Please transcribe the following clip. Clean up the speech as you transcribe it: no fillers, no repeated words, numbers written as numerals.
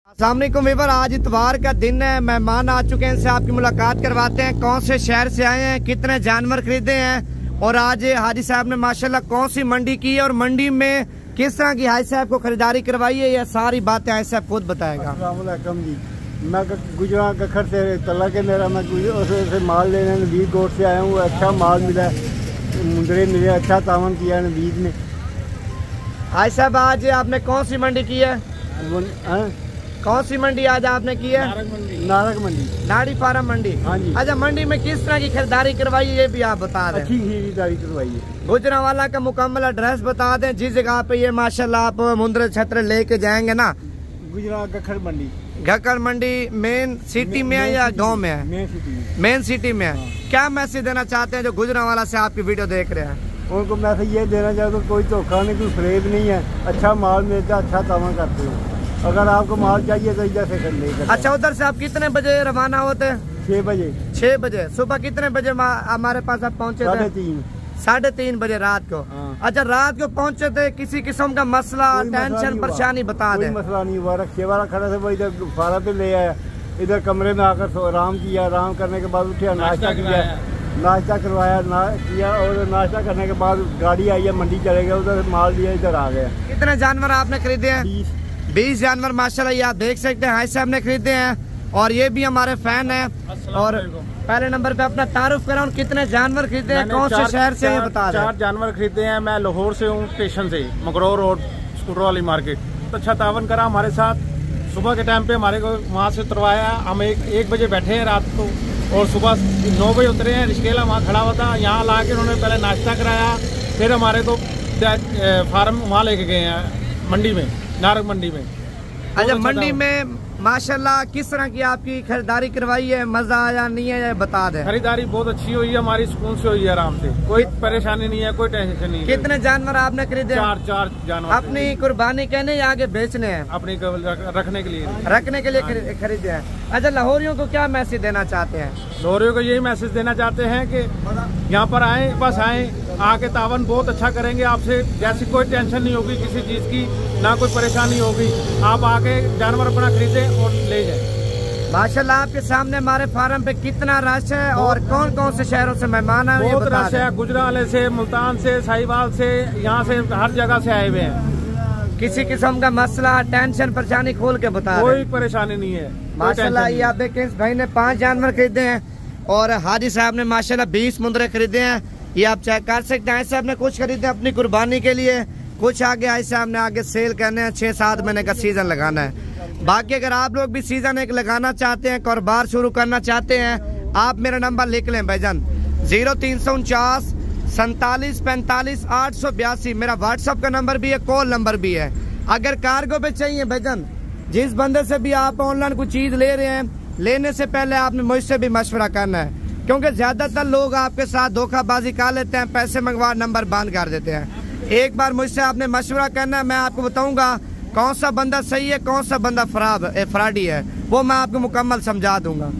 अस्सलाम वालेकुम वीवर, आज इतवार का दिन है। मेहमान आ चुके हैं, इनसे आपकी मुलाकात करवाते हैं। कौन से शहर से आए हैं, कितने जानवर खरीदे हैं और आज हाजी साहब ने माशाल्लाह कौन सी मंडी की है और मंडी में किस तरह की हाजी साहब को खरीदारी करवाई है, ये सारी बातें हाजी साहब खुद बताएगा। अस्सलाम वालेकुम जी, मैं गुजरा गखर से तला के मेरा मैं उसे माल लेने नवीद गोट से आया हूँ। अच्छा माल मिला, मुंदरे मिले, अच्छा तावन किया नवीद ने। हाजी साहब आज आपने कौन सी मंडी की है? कौन सी मंडी आज आपने की है? नारक मंडी, नाड़ी फार्म मंडी। हाँ जी। अच्छा, मंडी में किस तरह की खरीदारी करवाई है ये भी आप बता दें। अच्छी खरीदारी करवाई है। गुजरांवाला का मुकम्मल एड्रेस बता दें, जिस जगह पे ये माशाल्लाह आप मुंदरे छत्र लेके जाएंगे ना। गुजरा गखर मंडी, गखर मंडी मेन सिटी में है या गांव में है? मेन सिटी में। मेन सिटी में है। क्या मैसेज देना चाहते हैं जो गुजरांवाला से आपकी वीडियो देख रहे हैं? उनको मैसेज ये देना चाहता हूँ, कोई धोखा नहीं, कोई फरेब नहीं है। अच्छा माल मिलता है, अच्छा तावन करते हो। अगर आपको माल चाहिए तो इधर से ले। अच्छा, उधर से आप कितने बजे रवाना होते हैं? 6 बजे। 6 बजे सुबह। कितने बजे हमारे पास आप पहुँचे थे? 3:30। 3:30 बजे रात को। हाँ। अच्छा, रात को पहुँचे थे, किसी किस्म का मसला टेंशन परेशानी बता दें? कोई मसला नहीं हुआ। रक्शे वाला खड़ा था, वो इधर फारा पे ले आया, इधर कमरे में आकर आराम किया। आराम करने के बाद उठा, नाश्ता किया, नाश्ता करवाया किया और नाश्ता करने के बाद गाड़ी आई है, मंडी चले गए, उधर माल लिया, इधर आ गया। कितने जानवर आपने खरीदे हैं? 20 जानवर माशाल्लाह, ये आप देख सकते हैं हाजी साहब ने खरीदे हैं और ये भी हमारे फैन हैं। और पहले नंबर पे अपना तारुफ कराऊं, कितने जानवर खरीदे हैं, कौन से शहर से ये बता रहे हैं? 4 जानवर खरीदे हैं। मैं लाहौर से हूँ, स्टेशन से, मगरोर रोड, स्कूटर वाली मार्केट। तो अच्छा तावन करा हमारे साथ। सुबह के टाइम पे हमारे को वहाँ से उतरवाया। हम एक बजे बैठे हैं रात को और सुबह 9 बजे उतरे हैं। रिश्केला वहाँ खड़ा हुआ था, यहाँ ला के उन्होंने पहले नाश्ता कराया, फिर हमारे को फार्म वहाँ लेके गए हैं मंडी में, नारक मंडी में। अच्छा, मंडी में माशाल्लाह किस तरह की आपकी खरीदारी करवाई है, मजा आया नहीं है, बता दें। खरीदारी बहुत अच्छी हुई है हमारी, सुकून से हुई है, आराम से, कोई परेशानी नहीं है, कोई टेंशन नहीं है। कितने जानवर आपने खरीदे? 4 जानवर। अपनी कुर्बानी कहने या आगे बेचने हैं? अपनी रखने के लिए खरीदे हैं। अच्छा, लाहौरियों को क्या मैसेज देना चाहते हैं? लाहौरियों को यही मैसेज देना चाहते हैं कि यहाँ पर आए, बस आए, आके तावन बहुत अच्छा करेंगे आपसे। जैसी कोई टेंशन नहीं होगी किसी चीज की, ना कोई परेशानी होगी। आप आके जानवर अपना खरीदे और ले जाए। माशाल्लाह, आपके सामने हमारे फार्म पे कितना रश है और कौन कौन से शहरों से मेहमान आए? बहुत रश है, गुजरांवाले से, मुल्तान से, साहिवाल से, यहाँ से हर जगह से आए हुए हैं। किसी किस्म का मसला टेंशन परेशानी खोल के बता? कोई परेशानी नहीं है माशाल्लाह। ये आप देखें, इस भाई ने 5 जानवर खरीदे हैं और हाजी साहब ने माशाल्लाह 20 मुंदरे खरीदे हैं। ये आप चेक कर सकते हैं। हाजी साहब ने कुछ खरीदे अपनी कुर्बानी के लिए, कुछ आगे हाजी साहब ने आगे सेल करने हैं। 6-7 महीने का सीजन लगाना है। बाकी अगर आप लोग भी सीजन एक लगाना चाहते हैं, कारोबार शुरू करना चाहते हैं, आप मेरा नंबर लिख लें भाईजान, 0349 47 45 882 मेरा व्हाट्सअप का नंबर भी है, कॉल नंबर भी है। अगर कार्गो पे चाहिए भाईजान, जिस बंदे से भी आप ऑनलाइन कोई चीज ले रहे हैं, लेने से पहले आपने मुझसे भी मशवरा करना है, क्योंकि ज्यादातर लोग आपके साथ धोखाबाजी कर लेते हैं, पैसे मंगवा नंबर बंद कर देते हैं। एक बार मुझसे आपने मशवरा करना है, मैं आपको बताऊंगा कौन सा बंदा सही है, कौन सा बंदा फ्रॉडी है, वो मैं आपको मुकम्मल समझा दूंगा।